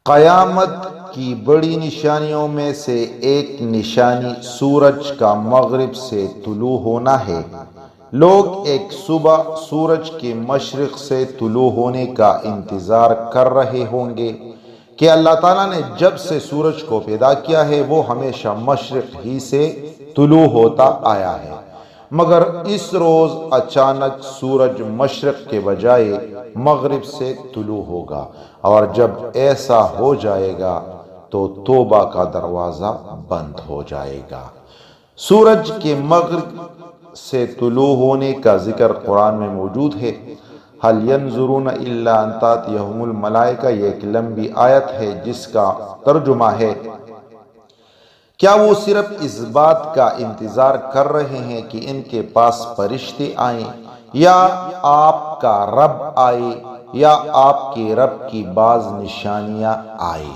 قیامت کی بڑی نشانیوں میں سے ایک نشانی سورج کا مغرب سے طلوع ہونا ہے۔ لوگ ایک صبح سورج کے مشرق سے طلوع ہونے کا انتظار کر رہے ہوں گے کہ اللہ تعالیٰ نے جب سے سورج کو پیدا کیا ہے وہ ہمیشہ مشرق ہی سے طلوع ہوتا آیا ہے، مگر اس روز اچانک سورج مشرق کے بجائے مغرب سے طلوع ہوگا، اور جب ایسا ہو جائے گا تو توبہ کا دروازہ بند ہو جائے گا۔ سورج کے مغرب سے طلوع ہونے کا ذکر قرآن میں موجود ہے۔ هل ينظرون الا ان تأتيهم الملائکہ، یہ ایک لمبی آیت ہے جس کا ترجمہ ہے کیا وہ صرف اس بات کا انتظار کر رہے ہیں کہ ان کے پاس فرشتے آئیں، یا آپ کا رب آئے، یا آپ کے رب کی بعض نشانیاں آئیں؟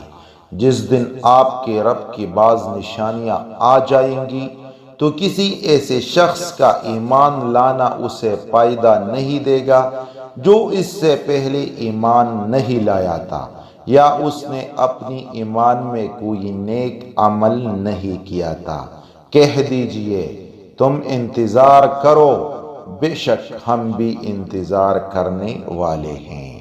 جس دن آپ کے رب کی بعض نشانیاں آ جائیں گی تو کسی ایسے شخص کا ایمان لانا اسے فائدہ نہیں دے گا جو اس سے پہلے ایمان نہیں لایا تھا، یا اس نے اپنی ایمان میں کوئی نیک عمل نہیں کیا تھا۔ کہہ دیجئے تم انتظار کرو، بے شک ہم بھی انتظار کرنے والے ہیں۔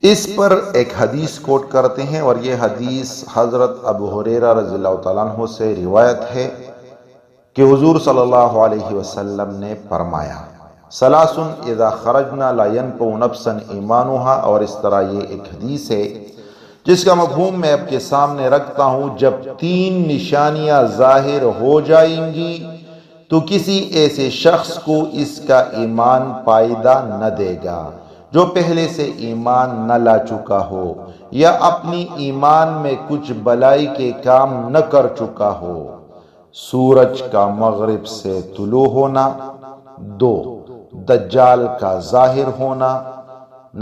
اس پر ایک حدیث کوٹ کرتے ہیں، اور یہ حدیث حضرت ابو ہریرہ رضی اللہ تعالیٰ عنہ سے روایت ہے کہ حضور صلی اللہ علیہ وسلم نے فرمایا، ثلاث اذا خرجنا لا ينفع نفسا ایمانها، اور اس طرح یہ ایک حدیث ہے جس کا مفہوم میں آپ کے سامنے رکھتا ہوں۔ جب تین نشانیاں ظاہر ہو جائیں گی تو کسی ایسے شخص کو اس کا ایمان فائدہ نہ دے گا جو پہلے سے ایمان نہ لا چکا ہو، یا اپنی ایمان میں کچھ بلائی کے کام نہ کر چکا ہو۔ سورج کا مغرب سے طلوع ہونا، 2 دجال کا ظاہر ہونا،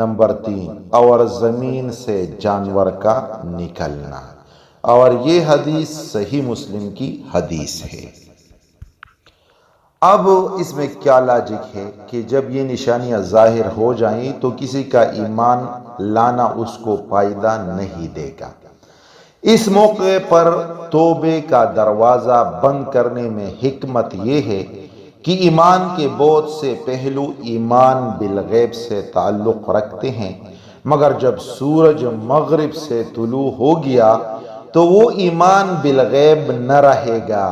نمبر 3 اور زمین سے جانور کا نکلنا۔ اور یہ حدیث صحیح مسلم کی حدیث ہے۔ اب اس میں کیا لاجک ہے کہ جب یہ نشانیاں ظاہر ہو جائیں تو کسی کا ایمان لانا اس کو فائدہ نہیں دے گا۔ اس موقع پر توبے کا دروازہ بند کرنے میں حکمت یہ ہے کہ ایمان کے بہت سے پہلو ایمان بالغیب سے تعلق رکھتے ہیں، مگر جب سورج مغرب سے طلوع ہو گیا تو وہ ایمان بالغیب نہ رہے گا،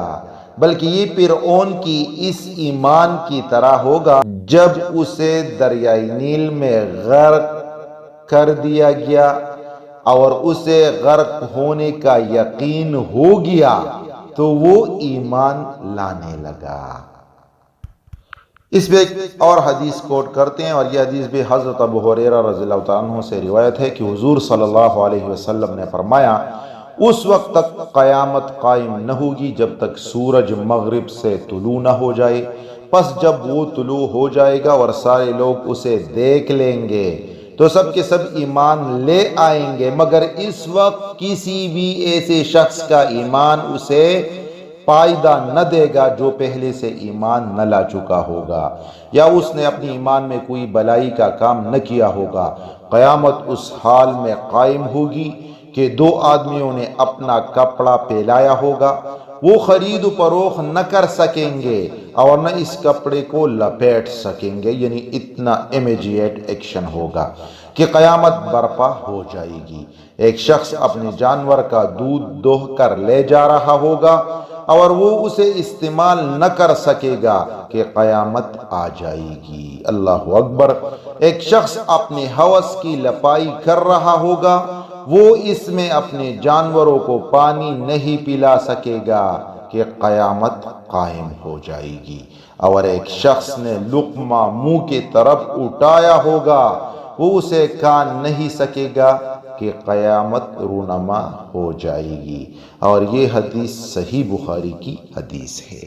بلکہ یہ فرعون کی اس ایمان کی طرح ہوگا جب اسے دریائے نیل میں غرق کر دیا گیا اور اسے غرق ہونے کا یقین ہو گیا تو وہ ایمان لانے لگا۔ اس میں ایک اور حدیث کوٹ کرتے ہیں، اور یہ حدیث بھی حضرت ابو ہریرہ رضی اللہ تعالیٰ عنہ سے روایت ہے کہ حضور صلی اللہ علیہ وسلم نے فرمایا، اس وقت تک قیامت قائم نہ ہوگی جب تک سورج مغرب سے طلوع نہ ہو جائے، پس جب وہ طلوع ہو جائے گا اور سارے لوگ اسے دیکھ لیں گے تو سب کے سب ایمان لے آئیں گے، مگر اس وقت کسی بھی ایسے شخص کا ایمان اسے فائدہ نہ دے گا جو پہلے سے ایمان نہ لا چکا ہوگا، یا اس نے اپنی ایمان میں کوئی بلائی کا کام نہ کیا ہوگا۔ قیامت اس حال میں قائم ہوگی کہ 2 آدمیوں نے اپنا کپڑا پھیلایا ہوگا، وہ خرید و فروخت نہ کر سکیں گے اور نہ اس کپڑے کو لپیٹ سکیں گے، یعنی اتنا امیجیٹ ایکشن ہوگا کہ قیامت برپا ہو جائے گی۔ ایک شخص اپنے جانور کا دودھ دوہ کر لے جا رہا ہوگا اور وہ اسے استعمال نہ کر سکے گا کہ قیامت آ جائے گی۔ اللہ اکبر۔ ایک شخص اپنے ہوس کی لپائی کر رہا ہوگا، وہ اس میں اپنے جانوروں کو پانی نہیں پلا سکے گا کہ قیامت قائم ہو جائے گی۔ اور ایک شخص نے لقمہ منہ کی طرف اٹھایا ہوگا، وہ اسے کھا نہیں سکے گا کہ قیامت رونما ہو جائے گی۔ اور یہ حدیث صحیح بخاری کی حدیث ہے۔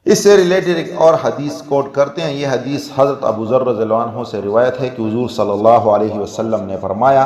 اس سے ریلیٹڈ ایک اور حدیث کوٹ کرتے ہیں، یہ حدیث حضرت ابو ذر رضی اللہ عنہ سے روایت ہے کہ حضور صلی اللہ علیہ وسلم نے فرمایا،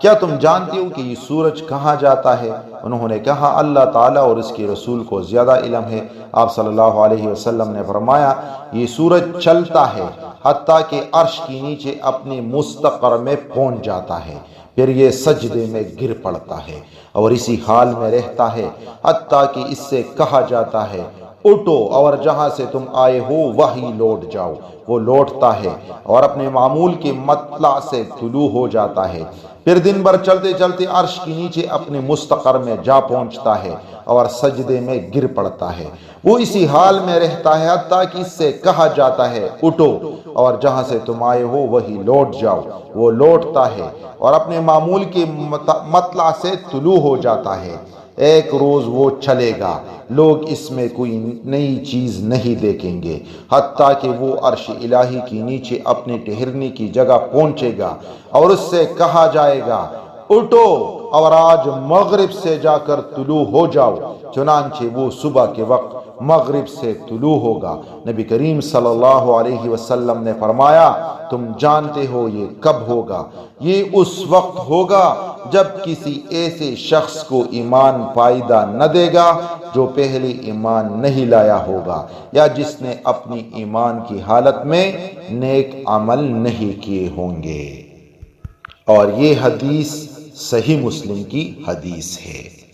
کیا تم جانتے ہو کہ یہ سورج کہاں جاتا ہے؟ انہوں نے کہا اللہ تعالیٰ اور اس کے رسول کو زیادہ علم ہے۔ آپ صلی اللہ علیہ وسلم نے فرمایا یہ سورج چلتا ہے حتیٰ کہ عرش کے نیچے اپنے مستقر میں پہنچ جاتا ہے، پھر یہ سجدے میں گر پڑتا ہے اور اسی حال میں رہتا ہے حتیٰ کہ اس سے کہا جاتا ہے اٹھو اور جہاں سے تم آئے ہو وہیں لوٹ جاؤ، وہ لوٹتا ہے اور اپنے معمول کے مطلع سے طلوع ہو جاتا ہے، پھر دن بھر چلتے چلتے عرش کے نیچے اپنے مستقر میں جا پہنچتا ہے اور سجدے میں گر پڑتا ہے، وہ اسی حال میں رہتا ہے حتیٰ کہ اس سے کہا جاتا ہے اٹھو اور جہاں سے تم آئے ہو وہیں لوٹ جاؤ، وہ لوٹتا ہے اور اپنے معمول کے مطلع سے طلوع ہو جاتا ہے۔ ایک روز وہ چلے گا، لوگ اس میں کوئی نئی چیز نہیں دیکھیں گے حتیٰ کہ وہ عرش الہی کے نیچے اپنے ٹھہرنے کی جگہ پہنچے گا اور اس سے کہا جائے گا اٹھو اور آج مغرب سے جا کر طلوع ہو جاؤ، چنانچہ وہ صبح کے وقت مغرب سے طلوع ہوگا۔ نبی کریم صلی اللہ علیہ وسلم نے فرمایا تم جانتے ہو یہ کب ہوگا؟ یہ اس وقت ہوگا جب کسی ایسے شخص کو ایمان فائدہ نہ دے گا جو پہلے ایمان نہیں لایا ہوگا یا جس نے اپنی ایمان کی حالت میں نیک عمل نہیں کیے ہوں گے۔ اور یہ حدیث صحیح مسلم کی حدیث ہے۔